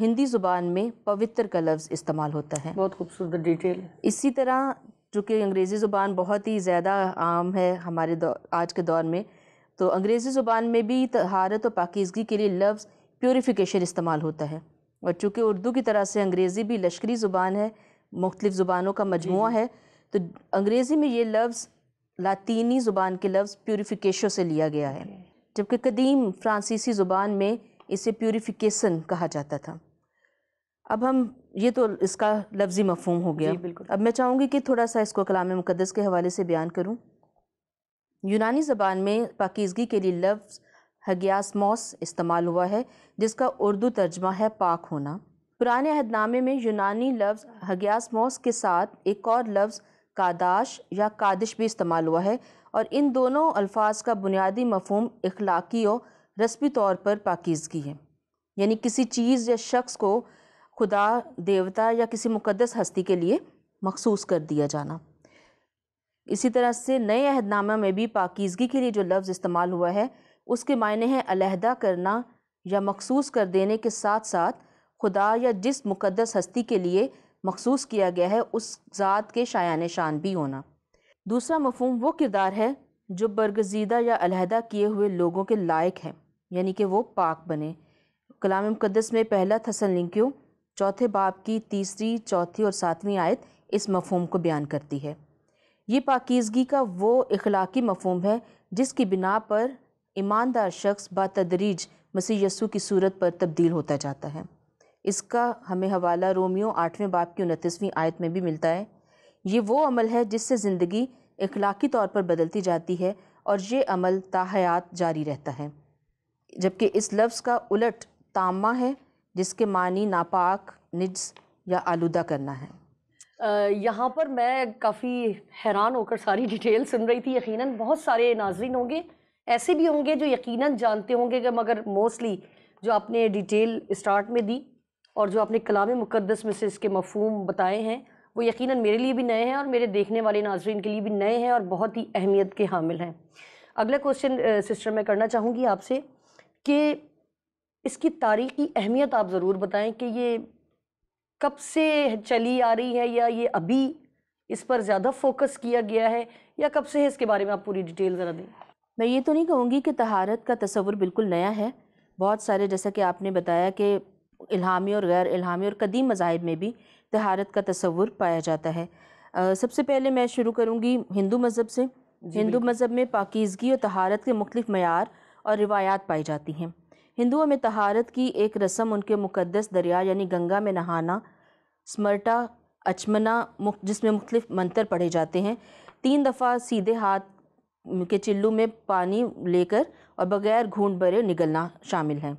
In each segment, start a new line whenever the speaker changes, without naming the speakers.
ہندی زبان میں پوتر کا لفظ استعمال ہوتا ہے۔
بہت خوبصورت ڈیٹیل ہے۔
اسی طرح چونکہ انگریزی زبان بہت ہی زیادہ عام ہے ہمارے آج کے دور میں، تو انگریزی زبان میں بھی طہارت و پاکیزگی کے لیے لفظ پیوریفیکیشن استعمال ہوتا ہے، اور چونکہ اردو کی طرح سے انگریزی بھی لشکری زبان ہے، مختلف زبانوں کا مجموعہ ہے، تو انگریزی میں یہ لفظ لاطینی زبان کے لفظ پیوریفیکیشن سے لیا گیا ہے، جبکہ قدیم فرانسیسی زبان میں اسے پیوریفیکیشن کہا جاتا تھا۔ اب ہم یہ تو اس کا لفظی مفہوم ہو گیا۔
جی بالکل۔
اب میں چاہوں گی کہ تھوڑا سا اس کو کلام مقدس کے حوالے سے بیان کروں۔ یونانی زبان میں پاکیزگی کے لیے لفظ ہگیاسموس استعمال ہوا ہے، جس کا اردو ترجمہ ہے پاک ہونا۔ پرانے عہد نامے میں یونانی لفظ ہگیاسموس کے ساتھ ایک اور لفظ قاداش یا قادش بھی استعمال ہوا ہے، اور ان دونوں الفاظ کا بنیادی مفہوم اخلاقی اور رسمی طور پر پاکیزگی ہے، یعنی کسی چیز یا شخص کو خدا، دیوتا یا کسی مقدس ہستی کے لیے مخصوص کر دیا جانا۔ اسی طرح سے نئے عہد نامہ میں بھی پاکیزگی کے لیے جو لفظ استعمال ہوا ہے اس کے معنی ہے علیحدہ کرنا یا مخصوص کر دینے کے ساتھ ساتھ خدا یا جس مقدس ہستی کے لیے مخصوص کیا گیا ہے اس ذات کے شایان شان بھی ہونا۔ دوسرا مفہوم وہ کردار ہے جو برگزیدہ یا علیحدہ کیے ہوئے لوگوں کے لائق ہے، یعنی کہ وہ پاک بنے۔ کلام مقدس میں پہلا تھسلنیکیوں چوتھے باب کی 3، 4 اور 7 آیت اس مفہوم کو بیان کرتی ہے۔ یہ پاکیزگی کا وہ اخلاقی مفہوم ہے جس کی بنا پر ایماندار شخص بتدریج مسیح یسوع کی صورت پر تبدیل ہوتا جاتا ہے۔ اس کا ہمیں حوالہ رومیو 8 باب کی 29 آیت میں بھی ملتا ہے۔ یہ وہ عمل ہے جس سے زندگی اخلاقی طور پر بدلتی جاتی ہے، اور یہ عمل تا حیات جاری رہتا ہے، جبکہ اس لفظ کا الٹ تامہ ہے جس کے معنی ناپاک، نجس یا آلودہ کرنا ہے۔
یہاں پر میں کافی حیران ہو کر ساری ڈیٹیل سن رہی تھی۔ یقیناً بہت سارے ناظرین ہوں گے، ایسے بھی ہوں گے جو یقیناً جانتے ہوں گے، کہ مگر موسٹلی جو آپ نے ڈیٹیل اسٹارٹ میں دی اور جو آپ نے کلام مقدس میں سے اس کے مفہوم بتائے ہیں، وہ یقیناً میرے لیے بھی نئے ہیں اور میرے دیکھنے والے ناظرین کے لیے بھی نئے ہیں اور بہت ہی اہمیت کے حامل ہیں۔ اگلا کوسچن سسٹر میں کرنا چاہوں گی آپ سے کہ اس کی تاریخی اہمیت آپ ضرور بتائیں کہ یہ کب سے چلی آ رہی ہے، یا یہ ابھی اس پر زیادہ فوکس کیا گیا ہے، یا کب سے ہے، اس کے بارے میں آپ پوری ڈیٹیل ذرا دیں۔
میں یہ تو نہیں کہوں گی کہ طہارت کا تصور بالکل نیا ہے۔ بہت سارے، جیسا کہ آپ نے بتایا، کہ الہامی اور غیر الہامی اور قدیم مذاہب میں بھی طہارت کا تصور پایا جاتا ہے۔ سب سے پہلے میں شروع کروں گی ہندو مذہب سے۔ ہندو مذہب میں پاکیزگی اور طہارت کے مختلف معیار اور روایات پائی جاتی ہیں۔ ہندوؤں میں طہارت کی ایک رسم ان کے مقدس دریا یعنی گنگا میں نہانا، سمرٹا اچمنا، جس میں مختلف منتر پڑھے جاتے ہیں، 3 دفعہ سیدھے ہاتھ کے چلو میں پانی لے کر اور بغیر گھونٹ بھرے نگلنا شامل ہے۔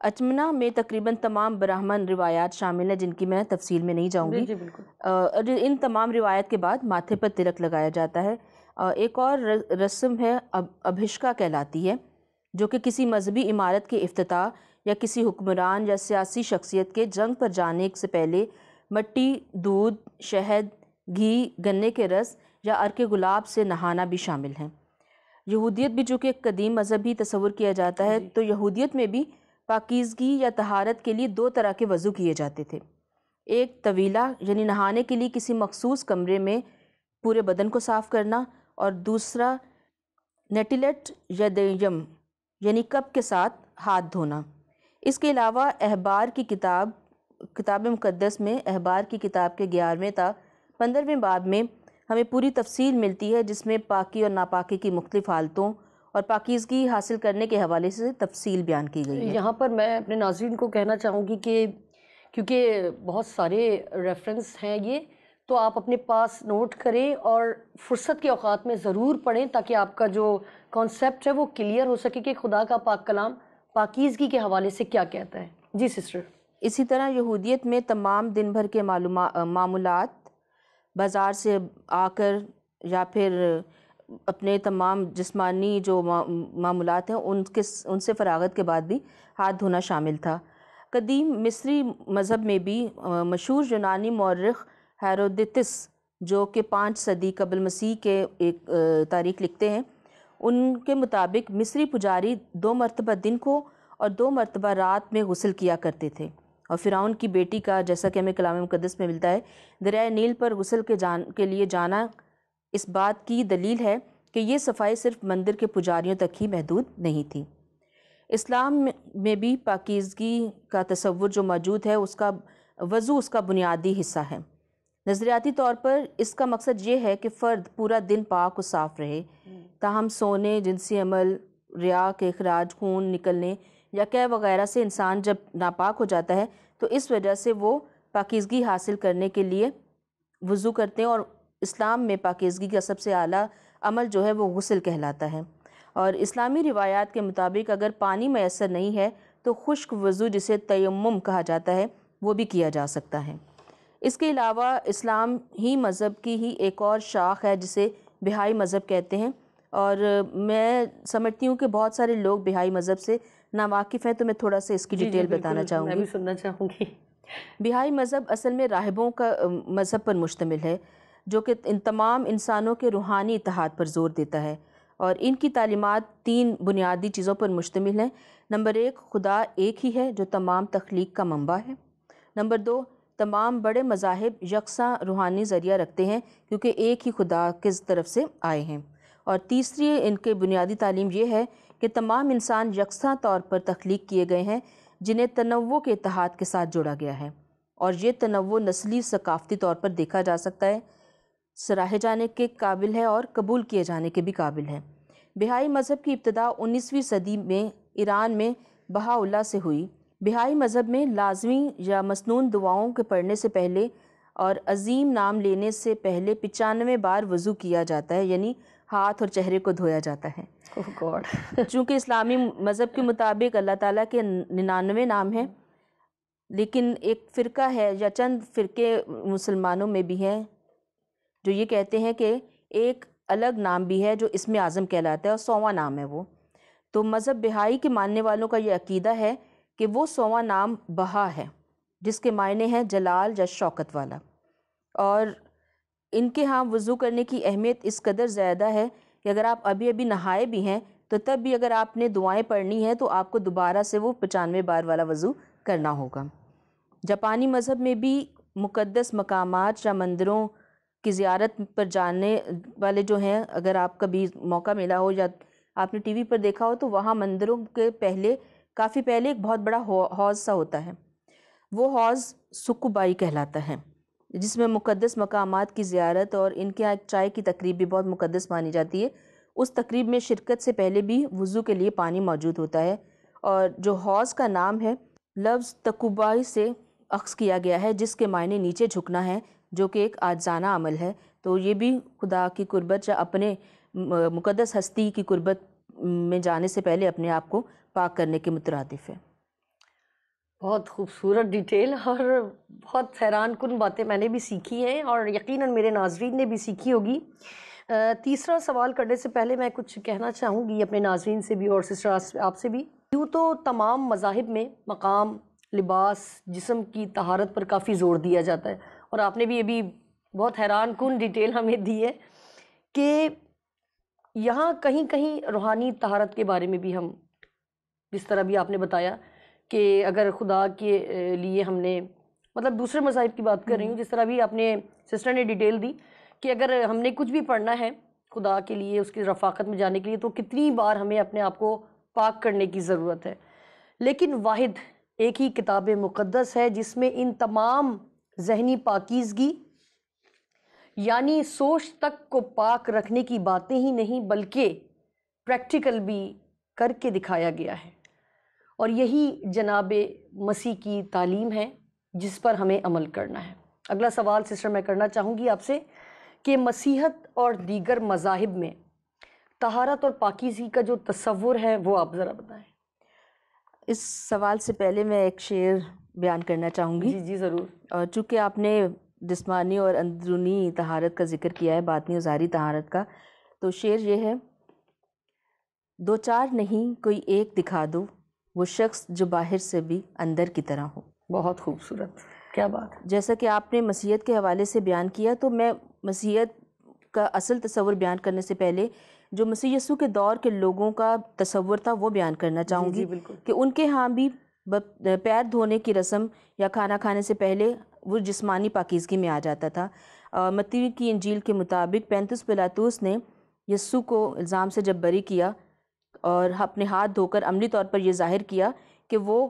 اچمنا میں تقریباً تمام براہمن روایات شامل ہیں جن کی میں تفصیل میں نہیں جاؤں گی۔
جی بالکل۔
اور ان تمام روایت کے بعد ماتھے پر تلک لگایا جاتا ہے۔ ایک اور رسم ہے ابھشکا کہلاتی ہے، جو کہ کسی مذہبی عمارت کے افتتاح یا کسی حکمران یا سیاسی شخصیت کے جنگ پر جانے سے پہلے مٹی، دودھ، شہد، گھی، گنے کے رس یا عرق گلاب سے نہانا بھی شامل ہے۔ یہودیت بھی جو کہ ایک قدیم مذہبی تصور کیا جاتا ہے، تو یہودیت میں بھی پاکیزگی یا طہارت کے لیے 2 طرح کے وضو کیے جاتے تھے۔ ایک طویلہ یعنی نہانے کے لیے کسی مخصوص کمرے میں پورے بدن کو صاف کرنا، اور دوسرا نیٹیلٹ یا دیم یعنی کپ کے ساتھ ہاتھ دھونا۔ اس کے علاوہ احبار کی کتاب مقدس میں احبار کی کتاب کے 11ویں تا 15ویں باب میں ہمیں پوری تفصیل ملتی ہے، جس میں پاکی اور ناپاکی کی مختلف حالتوں اور پاکیزگی حاصل کرنے کے حوالے سے تفصیل بیان کی گئی ہے۔
یہاں پر میں اپنے ناظرین کو کہنا چاہوں گی کہ کیونکہ بہت سارے ریفرنس ہیں یہ، تو آپ اپنے پاس نوٹ کریں اور فرصت کے اوقات میں ضرور پڑھیں، تاکہ آپ کا جو کانسیپٹ ہے وہ کلیئر ہو سکے کہ خدا کا پاک کلام پاکیزگی کے حوالے سے کیا کہتا ہے۔ جی سسٹر۔
اسی طرح یہودیت میں تمام دن بھر کے معمولات، بازار سے آ کر یا پھر اپنے تمام جسمانی جو معمولات ہیں ان سے فراغت کے بعد بھی ہاتھ دھونا شامل تھا۔ قدیم مصری مذہب میں بھی مشہور یونانی مورخ ہیرودیتس، جو کہ 5 صدی قبل مسیح کے ایک تاریخ لکھتے ہیں، ان کے مطابق مصری پجاری 2 مرتبہ دن کو اور 2 مرتبہ رات میں غسل کیا کرتے تھے، اور فرعون کی بیٹی کا، جیسا کہ ہمیں کلام مقدس میں ملتا ہے، دریائے نیل پر غسل کے لیے جانا اس بات کی دلیل ہے کہ یہ صفائی صرف مندر کے پجاریوں تک ہی محدود نہیں تھی۔ اسلام میں بھی پاکیزگی کا تصور جو موجود ہے، اس کا وضو اس کا بنیادی حصہ ہے۔ نظریاتی طور پر اس کا مقصد یہ ہے کہ فرد پورا دن پاک و صاف رہے، تاہم سونے، جنسی عمل، ریا کے اخراج، خون نکلنے یا قے وغیرہ سے انسان جب ناپاک ہو جاتا ہے تو اس وجہ سے وہ پاکیزگی حاصل کرنے کے لیے وضو کرتے ہیں، اور اسلام میں پاکیزگی کا سب سے اعلیٰ عمل جو ہے وہ غسل کہلاتا ہے۔ اور اسلامی روایات کے مطابق اگر پانی میسر نہیں ہے تو خشک وضو، جسے تیمم کہا جاتا ہے، وہ بھی کیا جا سکتا ہے۔ اس کے علاوہ اسلام ہی مذہب کی ہی ایک اور شاخ ہے جسے بہائی مذہب کہتے ہیں، اور میں سمجھتی ہوں کہ بہت سارے لوگ بہائی مذہب سے ناواقف ہیں، تو میں تھوڑا سا اس کی ڈیٹیل بتانا چاہوں گی۔
میں بھی سننا چاہوں گی۔
بہائی مذہب اصل میں راہبوں کا مذہب پر مشتمل ہے، جو کہ ان تمام انسانوں کے روحانی اتحاد پر زور دیتا ہے، اور ان کی تعلیمات 3 بنیادی چیزوں پر مشتمل ہیں۔ نمبر 1، خدا ایک ہی ہے جو تمام تخلیق کا منبع ہے۔ نمبر 2، تمام بڑے مذاہب یکساں روحانی ذریعہ رکھتے ہیں کیونکہ ایک ہی خدا کی طرف سے آئے ہیں۔ اور تیسری ان کے بنیادی تعلیم یہ ہے کہ تمام انسان یکساں طور پر تخلیق کیے گئے ہیں، جنہیں تنوع کے اتحاد کے ساتھ جوڑا گیا ہے، اور یہ تنوع نسلی ثقافتی طور پر دیکھا جا سکتا ہے، سراہے جانے کے قابل ہے اور قبول کیے جانے کے بھی قابل ہے۔ بہائی مذہب کی ابتدا 19ویں صدی میں ایران میں بہاءاللہ سے ہوئی۔ بہائی مذہب میں لازمی یا مسنون دعاؤں کے پڑھنے سے پہلے اور عظیم نام لینے سے پہلے 95 بار وضو کیا جاتا ہے، یعنی ہاتھ اور چہرے کو دھویا جاتا ہے۔ چونکہ اسلامی مذہب کے مطابق اللہ تعالیٰ کے 99 نام ہیں، لیکن ایک فرقہ ہے یا چند فرقے مسلمانوں میں بھی ہیں جو یہ کہتے ہیں کہ ایک الگ نام بھی ہے جو اسم اعظم کہلاتا ہے، اور 100واں نام ہے وہ۔ تو مذہب بہائی کے ماننے والوں کا یہ عقیدہ ہے کہ وہ 100واں نام بہا ہے، جس کے معنی ہیں جلال یا شوکت والا، اور ان کے ہاں وضو کرنے کی اہمیت اس قدر زیادہ ہے کہ اگر آپ ابھی نہائے بھی ہیں تو تب بھی اگر آپ نے دعائیں پڑھنی ہیں تو آپ کو دوبارہ سے وہ 95 بار والا وضو کرنا ہوگا۔ جاپانی مذہب میں بھی مقدس مقامات یا مندروں کی زیارت پر جانے والے جو ہیں، اگر آپ کبھی موقع ملا ہو یا آپ نے ٹی وی پر دیکھا ہو، تو وہاں مندروں کے کافی پہلے ایک بہت بڑا حوض سا ہوتا ہے، وہ حوض سکوبائی کہلاتا ہے، جس میں مقدس مقامات کی زیارت، اور ان کے یہاں ایک چائے کی تقریب بھی بہت مقدس مانی جاتی ہے۔ اس تقریب میں شرکت سے پہلے بھی وضو کے لیے پانی موجود ہوتا ہے، اور جو حوض کا نام ہے لفظ تکوبائی سے اخذ کیا گیا ہے، جس کے معنی نیچے جھکنا ہے، جو کہ ایک عاجزانہ عمل ہے۔ تو یہ بھی خدا کی قربت یا اپنے مقدس ہستی کی قربت میں جانے سے پہلے اپنے آپ کو پاک کرنے کے مترادف ہے۔
بہت خوبصورت ڈیٹیل اور بہت حیران کن باتیں میں نے بھی سیکھی ہیں، اور یقیناً میرے ناظرین نے بھی سیکھی ہوگی۔ تیسرا سوال کرنے سے پہلے میں کچھ کہنا چاہوں گی اپنے ناظرین سے بھی اور سسٹر آپ سے بھی۔ یوں تو تمام مذاہب میں مقام، لباس، جسم کی طہارت پر کافی زور دیا جاتا ہے، اور آپ نے بھی ابھی بہت حیران کن ڈیٹیل ہمیں دی ہے کہ یہاں کہیں کہیں روحانی طہارت کے بارے میں بھی ہم، جس طرح بھی آپ نے بتایا کہ اگر خدا کے لیے ہم نے، مطلب دوسرے مذاہب کی بات کر رہی ہوں، جس طرح بھی آپ نے سسٹر نے ڈیٹیل دی کہ اگر ہم نے کچھ بھی پڑھنا ہے خدا کے لیے، اس کی رفاقت میں جانے کے لیے، تو کتنی بار ہمیں اپنے آپ کو پاک کرنے کی ضرورت ہے۔ لیکن واحد ایک ہی کتاب مقدس ہے جس میں ان تمام ذہنی پاکیزگی یعنی سوچ تک کو پاک رکھنے کی باتیں ہی نہیں بلکہ پریکٹیکل بھی کر کے دکھایا گیا ہے، اور یہی جناب مسیح کی تعلیم ہے جس پر ہمیں عمل کرنا ہے۔ اگلا سوال سسٹر میں کرنا چاہوں گی آپ سے کہ مسیحیت اور دیگر مذاہب میں طہارت اور پاکیزگی کا جو تصور ہے وہ آپ ذرا بتائیں۔
اس سوال سے پہلے میں ایک شعر بیان کرنا چاہوں گی۔
جی ضرور۔
اور چونکہ آپ نے جسمانی اور اندرونی طہارت کا ذکر کیا ہے، باطنی اور ظاہری طہارت کا، تو شعر یہ ہے: دو چار نہیں کوئی ایک دکھا دو، وہ شخص جو باہر سے بھی اندر کی طرح ہو۔
بہت خوبصورت، کیا بات ہے۔
جیسا کہ آپ نے مسیحیت کے حوالے سے بیان کیا، تو میں مسیحیت کا اصل تصور بیان کرنے سے پہلے جو مسیح یسوع کے دور کے لوگوں کا تصور تھا وہ بیان کرنا چاہوں گی،
بالکل۔
کہ ان کے ہاں بھی پیر دھونے کی رسم یا کھانا کھانے سے پہلے وہ جسمانی پاکیزگی میں آ جاتا تھا۔ متی کی انجیل کے مطابق پینتس پلاطوس نے یسوع کو الزام سے جب بری کیا اور اپنے ہاتھ دھو کر عملی طور پر یہ ظاہر کیا کہ وہ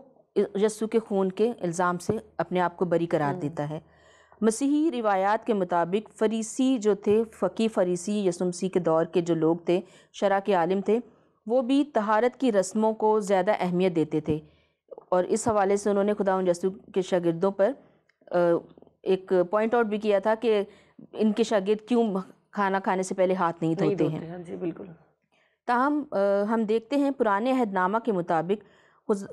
یسوع کے خون کے الزام سے اپنے آپ کو بری قرار دیتا ہے۔ مسیحی روایات کے مطابق فریسی جو تھے، فقیہ فریسی یسوع مسیح کے دور کے جو لوگ تھے، شرع کے عالم تھے، وہ بھی طہارت کی رسموں کو زیادہ اہمیت دیتے تھے، اور اس حوالے سے انہوں نے خداوند یسوع کے شاگردوں پر ایک پوائنٹ آؤٹ بھی کیا تھا کہ ان کے شاگرد کیوں کھانا کھانے سے پہلے ہاتھ نہیں دھوتے ہیں۔
جی بالکل۔
تاہم ہم دیکھتے ہیں پرانے عہد نامہ کے مطابق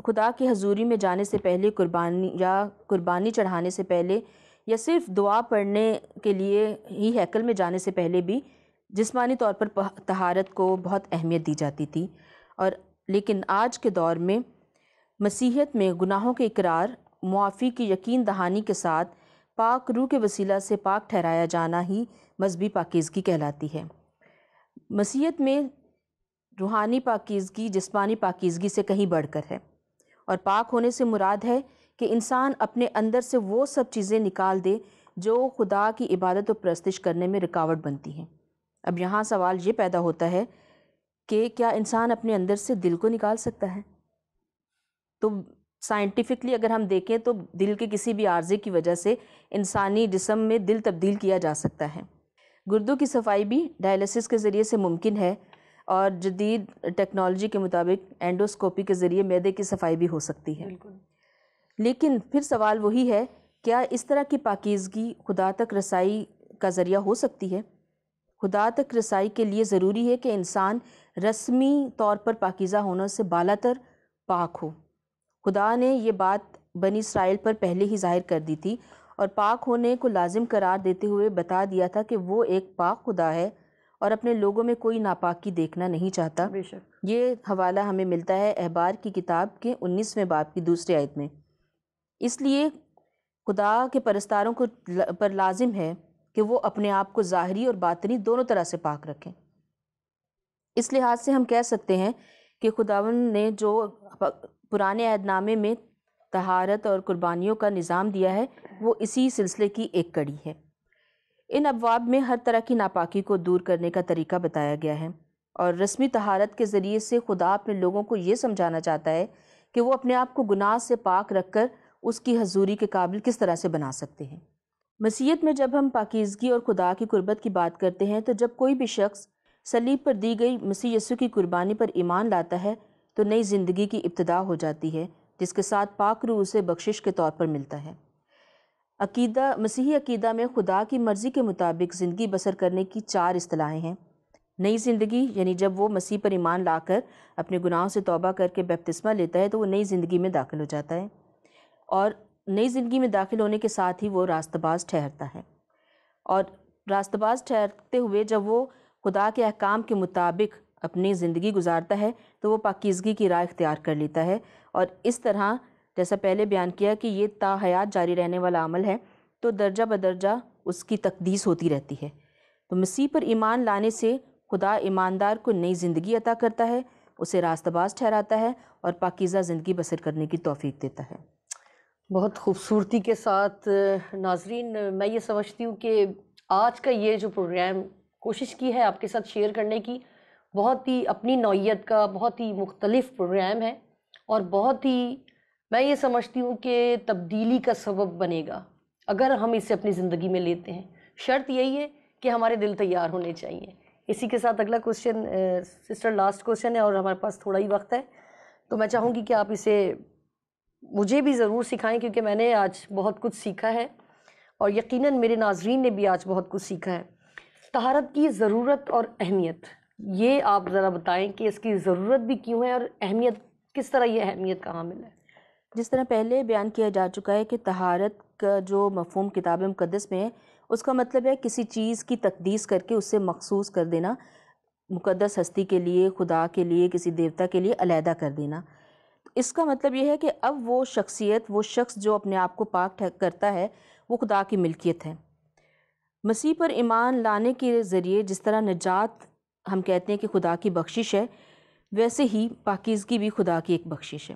خدا کی حضوری میں جانے سے پہلے، قربانی چڑھانے سے پہلے، یا صرف دعا پڑھنے کے لیے ہی ہیکل میں جانے سے پہلے بھی جسمانی طور پر طہارت کو بہت اہمیت دی جاتی تھی۔ اور لیکن آج کے دور میں مسیحیت میں گناہوں کے اقرار، معافی کی یقین دہانی کے ساتھ پاک روح کے وسیلہ سے پاک ٹھہرایا جانا ہی مذہبی پاکیزگی کہلاتی ہے۔ مسیحیت میں روحانی پاکیزگی جسمانی پاکیزگی سے کہیں بڑھ کر ہے، اور پاک ہونے سے مراد ہے کہ انسان اپنے اندر سے وہ سب چیزیں نکال دے جو خدا کی عبادت و پرستش کرنے میں رکاوٹ بنتی ہیں۔ اب یہاں سوال یہ پیدا ہوتا ہے کہ کیا انسان اپنے اندر سے دل کو نکال سکتا ہے؟ تو سائنٹیفکلی اگر ہم دیکھیں تو دل کے کسی بھی عارضے کی وجہ سے انسانی جسم میں دل تبدیل کیا جا سکتا ہے۔ گردوں کی صفائی بھی ڈائلسس کے ذریعے سے ممکن ہے، اور جدید ٹیکنالوجی کے مطابق اینڈوسکوپی کے ذریعے معدے کی صفائی بھی ہو سکتی ہے۔ لیکن پھر سوال وہی ہے، کیا اس طرح کی پاکیزگی خدا تک رسائی کا ذریعہ ہو سکتی ہے؟ خدا تک رسائی کے لیے ضروری ہے کہ انسان رسمی طور پر پاکیزہ ہونے سے بالاتر پاک ہو۔ خدا نے یہ بات بنی اسرائیل پر پہلے ہی ظاہر کر دی تھی، اور پاک ہونے کو لازم قرار دیتے ہوئے بتا دیا تھا کہ وہ ایک پاک خدا ہے اور اپنے لوگوں میں کوئی ناپاکی دیکھنا نہیں چاہتا۔
بے شک۔
یہ حوالہ ہمیں ملتا ہے احبار کی کتاب کے 19ویں باب کی 2 آیت میں۔ اس لیے خدا کے پرستاروں کو پر لازم ہے کہ وہ اپنے آپ کو ظاہری اور باطنی دونوں طرح سے پاک رکھیں۔ اس لحاظ سے ہم کہہ سکتے ہیں کہ خداوند نے جو پرانے عہد نامے میں طہارت اور قربانیوں کا نظام دیا ہے، وہ اسی سلسلے کی ایک کڑی ہے۔ ان ابواب میں ہر طرح کی ناپاکی کو دور کرنے کا طریقہ بتایا گیا ہے، اور رسمی طہارت کے ذریعے سے خدا اپنے لوگوں کو یہ سمجھانا چاہتا ہے کہ وہ اپنے آپ کو گناہ سے پاک رکھ کر اس کی حضوری کے قابل کس طرح سے بنا سکتے ہیں۔ مسیحیت میں جب ہم پاکیزگی اور خدا کی قربت کی بات کرتے ہیں تو جب کوئی بھی شخص صلیب پر دی گئی مسیح یسوع کی قربانی پر ایمان لاتا ہے تو نئی زندگی کی ابتدا ہو جاتی ہے، جس کے ساتھ پاک روح اسے بخشش کے طور پر ملتا ہے۔ مسیحی عقیدہ میں خدا کی مرضی کے مطابق زندگی بسر کرنے کی 4 اصطلاحیں ہیں۔ نئی زندگی یعنی جب وہ مسیح پر ایمان لا کر اپنے گناہوں سے توبہ کر کے بپتسمہ لیتا ہے تو وہ نئی زندگی میں داخل ہو جاتا ہے، اور نئی زندگی میں داخل ہونے کے ساتھ ہی وہ راستہ باز ٹھہرتا ہے، اور راستہ باز ٹھہرتے ہوئے جب وہ خدا کے احکام کے مطابق اپنی زندگی گزارتا ہے تو وہ پاکیزگی کی راہ اختیار کر لیتا ہے، اور اس طرح جیسا پہلے بیان کیا کہ یہ تا حیات جاری رہنے والا عمل ہے، تو درجہ بدرجہ اس کی تقدیس ہوتی رہتی ہے۔ تو مسیح پر ایمان لانے سے خدا ایماندار کو نئی زندگی عطا کرتا ہے، اسے راستہ باز ٹھہراتا ہے اور پاکیزہ زندگی بسر کرنے کی توفیق دیتا ہے۔
بہت خوبصورتی کے ساتھ ناظرین، میں یہ سمجھتی ہوں کہ آج کا یہ جو پروگرام کوشش کی ہے آپ کے ساتھ شیئر کرنے کی، بہت ہی اپنی نوعیت کا بہت ہی مختلف پروگرام ہے، اور بہت ہی میں یہ سمجھتی ہوں کہ تبدیلی کا سبب بنے گا اگر ہم اسے اپنی زندگی میں لیتے ہیں۔ شرط یہی ہے کہ ہمارے دل تیار ہونے چاہیے۔ اسی کے ساتھ اگلا کوشچن سسٹر لاسٹ کوشچن ہے، اور ہمارے پاس تھوڑا ہی وقت ہے، تو میں چاہوں گی کہ آپ اسے مجھے بھی ضرور سکھائیں، کیونکہ میں نے آج بہت کچھ سیکھا ہے، اور یقیناً میرے ناظرین نے بھی آج بہت کچھ سیکھا ہے۔ طہارت کی ضرورت اور اہمیت، یہ آپ ذرا بتائیں کہ اس کی ضرورت بھی کیوں ہے، اور اہمیت کس طرح یہ اہمیت کا حامل ہے؟
جس طرح پہلے بیان کیا جا چکا ہے کہ طہارت کا جو مفہوم کتاب مقدس میں ہے، اس کا مطلب ہے کسی چیز کی تقدیس کر کے اسے مخصوص کر دینا، مقدس ہستی کے لیے، خدا کے لیے، کسی دیوتا کے لیے علیحدہ کر دینا۔ اس کا مطلب یہ ہے کہ اب وہ شخصیت، وہ شخص جو اپنے آپ کو پاک کرتا ہے، وہ خدا کی ملکیت ہے۔ مسیح پر ایمان لانے کے ذریعے جس طرح نجات ہم کہتے ہیں کہ خدا کی بخشش ہے، ویسے ہی پاکیزگی بھی خدا کی ایک بخشش ہے۔